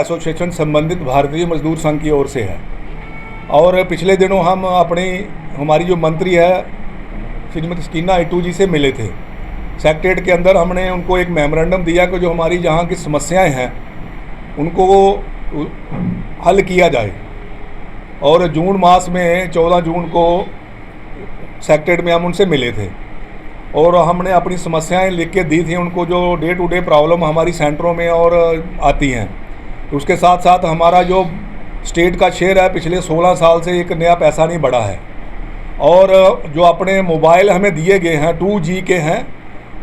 Association संबंधित भारतीय मजदूर संघ की ओर से है। और पिछले दिनों हम हमारी जो मंत्री है श्रीमती स्कीना इटू जी से मिले थे। सेक्रेटेरिएट के अंदर हमने उनको एक मेमोरेंडम दिया कि जो हमारी जहाँ की समस्याएं हैं उनको हल किया जाए। और जून मास में 14 जून को सेक्रेटेरिएट में हम उनसे मिले थे और हमने अपनी समस्याएं लिख के दी थी उनको, जो डे टू डे प्रॉब्लम हमारी सेंटरों में और आती हैं। उसके साथ साथ हमारा जो स्टेट का शेयर है पिछले 16 साल से एक नया पैसा नहीं बढ़ा है। और जो अपने मोबाइल हमें दिए गए हैं 2G के हैं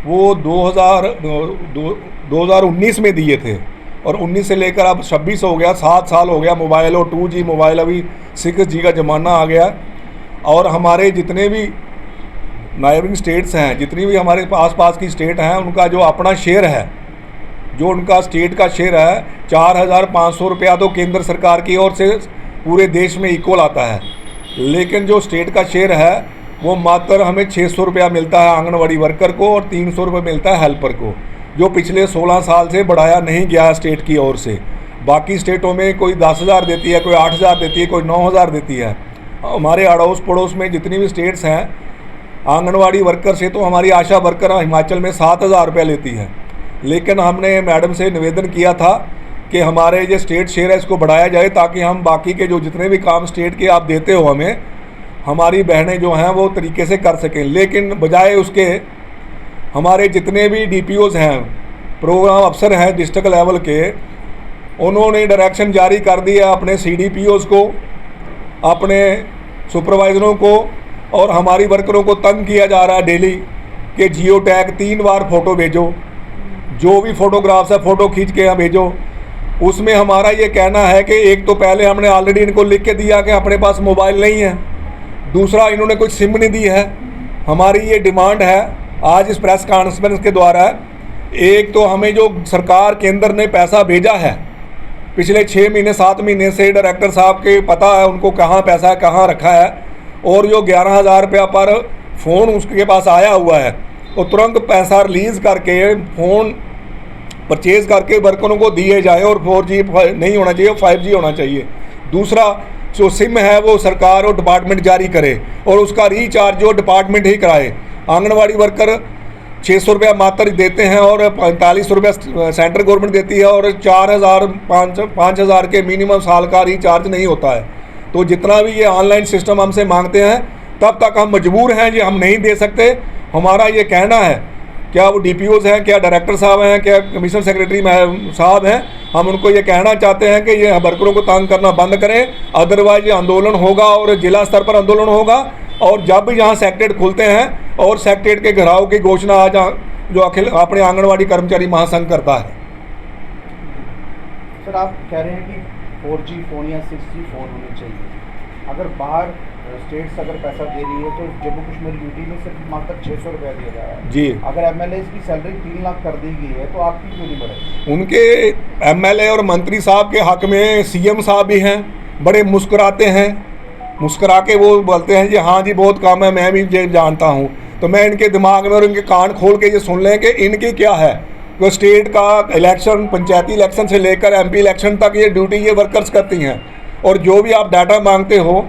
वो 2019 में दिए थे और 19 से लेकर अब 26 हो गया, 7 साल हो गया मोबाइल। और 2G मोबाइल अभी 6G का ज़माना आ गया। और हमारे जितने भी नाइबरिंग स्टेट्स हैं, जितनी भी हमारे आसपास की स्टेट हैं, उनका जो अपना शेयर है, जो उनका स्टेट का शेयर है 4,500 रुपया तो केंद्र सरकार की ओर से पूरे देश में इक्वल आता है। लेकिन जो स्टेट का शेयर है वो मात्र हमें 600 रुपया मिलता है आंगनवाड़ी वर्कर को और 300 रुपये मिलता है हेल्पर को, जो पिछले 16 साल से बढ़ाया नहीं गया स्टेट की ओर से। बाकी स्टेटों में कोई 10,000 देती है, कोई 8,000 देती है, कोई 9,000 देती है। हमारे अड़ोस पड़ोस में जितनी भी स्टेट्स हैं आंगनवाड़ी वर्कर से तो हमारी आशा वर्कर हिमाचल में 7,000 रुपये लेती है। लेकिन हमने मैडम से निवेदन किया था कि हमारे जो स्टेट शेयर है इसको बढ़ाया जाए ताकि हम बाकी के जो जितने भी काम स्टेट के आप देते हो हमें, हमारी बहनें जो हैं वो तरीके से कर सकें। लेकिन बजाय उसके हमारे जितने भी DPOs हैं, प्रोग्राम अफसर हैं डिस्ट्रिक्ट लेवल के, उन्होंने डायरेक्शन जारी कर दिया अपने CDPOs को, अपने सुपरवाइज़रों को, और हमारी वर्करों को तंग किया जा रहा है डेली कि जियो टैग 3 बार फ़ोटो भेजो, जो भी फ़ोटोग्राफ्स है फ़ोटो खींच के यहाँ भेजो। उसमें हमारा ये कहना है कि एक तो पहले हमने ऑलरेडी इनको लिख के दिया कि अपने पास मोबाइल नहीं है, दूसरा इन्होंने कोई सिम नहीं दी है। हमारी ये डिमांड है आज इस प्रेस कॉन्फ्रेंस के द्वारा, एक तो हमें जो सरकार केंद्र ने पैसा भेजा है पिछले 6 महीने 7 महीने से, डायरेक्टर साहब के पता है उनको कहाँ पैसा कहाँ रखा है, और जो 11,000 रुपया पर फ़ोन उसके पास आया हुआ है वो तुरंत पैसा रिलीज़ करके फ़ोन परचेज़ करके वर्करों को दिए जाए। और 4G नहीं होना चाहिए, 5G होना चाहिए। दूसरा जो सिम है वो सरकार और डिपार्टमेंट जारी करे और उसका रिचार्ज जो डिपार्टमेंट ही कराए। आंगनवाड़ी वर्कर 600 रुपया मात्र देते हैं और 45 रुपया सेंट्रल गवर्नमेंट देती है और 5,000 के मिनिमम साल का रिचार्ज नहीं होता है। तो जितना भी ये ऑनलाइन सिस्टम हमसे मांगते हैं तब तक हम मजबूर हैं जी, हम नहीं दे सकते। हमारा ये कहना है, क्या वो DPOs हैं, क्या डायरेक्टर साहब हैं, क्या कमिश्नर सेक्रेटरी साहब हैं, हम उनको ये कहना चाहते हैं कि ये वर्करों को तंग करना बंद करें, अदरवाइज ये आंदोलन होगा और जिला स्तर पर आंदोलन होगा। और जब भी जहाँ सेक्रेटेरिएट खुलते हैं और सेक्रेटेरिएट के घेराव की घोषणा आज जो अखिल अपने आंगनवाड़ी कर्मचारी महासंघ करता है। सर आप कह रहे हैं कि 4G फ़ोन या 6G फ़ोन होने चाहिए। अगर बाहर स्टेट्स अगर पैसा दे रही है तो जम्मू कश्मीर यूटी में सिर्फ मात्र 600 रुपया दिया जा रहा है जी। अगर MLAs की सैलरी 3 लाख कर दी गई है तो आपकी क्यों नहीं बढ़ेगी? उनके MLA और मंत्री साहब के हक में CM साहब भी हैं, बड़े मुस्कुराते हैं, मुस्कुरा के वो बोलते हैं जी हाँ जी बहुत काम है, मैं भी ये जानता हूँ। तो मैं इनके दिमाग में और इनके कान खोल के ये सुन लें कि इनकी क्या है। तो स्टेट का इलेक्शन, पंचायती इलेक्शन से लेकर MP इलेक्शन तक ये ड्यूटी ये वर्कर्स करती हैं। और जो भी आप डाटा मांगते हो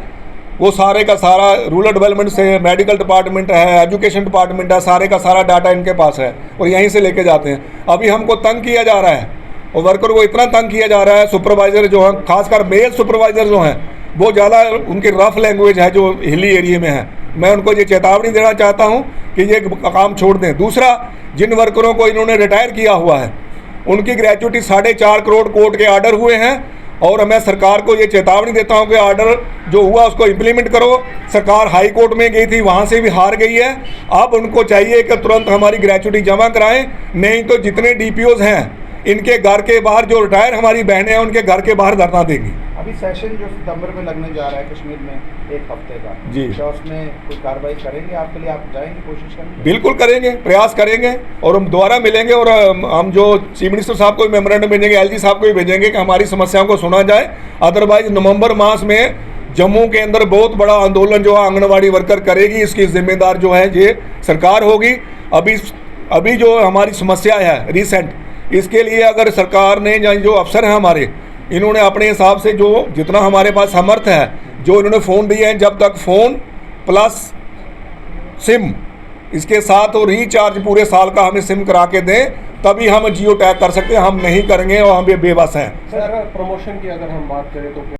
वो सारे का सारा रूरल डेवलपमेंट से, मेडिकल डिपार्टमेंट है, एजुकेशन डिपार्टमेंट है, सारे का सारा डाटा इनके पास है और यहीं से लेके जाते हैं। अभी हमको तंग किया जा रहा है और वर्कर को इतना तंग किया जा रहा है, सुपरवाइज़र जो हैं, खासकर मेल सुपरवाइज़र जो हैं वो ज़्यादा उनकी रफ लैंग्वेज है जो हिली एरिया में है। मैं उनको ये चेतावनी देना चाहता हूँ कि ये काम छोड़ दें। दूसरा, जिन वर्करों को इन्होंने रिटायर किया हुआ है उनकी ग्रेचुइटी 4.5 करोड़ कोर्ट के आर्डर हुए हैं और मैं सरकार को ये चेतावनी देता हूँ कि आर्डर जो हुआ उसको इम्प्लीमेंट करो। सरकार हाई कोर्ट में गई थी, वहाँ से भी हार गई है। अब उनको चाहिए कि तुरंत हमारी ग्रेचुइटी जमा कराएं, नहीं तो जितने DPOs हैं इनके घर के बाहर, जो रिटायर हमारी बहनें हैं उनके घर के बाहर धरना देंगी। अभी सेशन जो सितंबर में लगने जा रहा है कश्मीर में 1 हफ्ते का जी, क्या उसमें कोई कार्रवाई करेंगे आपके लिए? आप जाएंगे, कोशिश करेंगे? बिल्कुल करेंगे, प्रयास करेंगे और हम दोबारा मिलेंगे और हम जो चीफ मिनिस्टर साहब को भी मेमोरेंडम भेजेंगे, LG साहब को भी भेजेंगे कि हमारी समस्याओं को सुना जाए। अदरवाइज नवंबर मास में जम्मू के अंदर बहुत बड़ा आंदोलन जो है आंगनवाड़ी वर्कर करेगी, इसकी जिम्मेदार जो है ये सरकार होगी। अभी जो हमारी समस्या है रिसेंट, इसके लिए अगर सरकार ने जो अफसर हैं हमारे इन्होंने अपने हिसाब से जो जितना हमारे पास समर्थ है, जो इन्होंने फ़ोन दिए हैं, जब तक फ़ोन प्लस सिम इसके साथ और रिचार्ज पूरे साल का हमें सिम करा के दें, तभी हम जियो टैग कर सकते हैं। हम नहीं करेंगे और हम बेबस हैं। सर प्रमोशन की अगर हम बात करें तो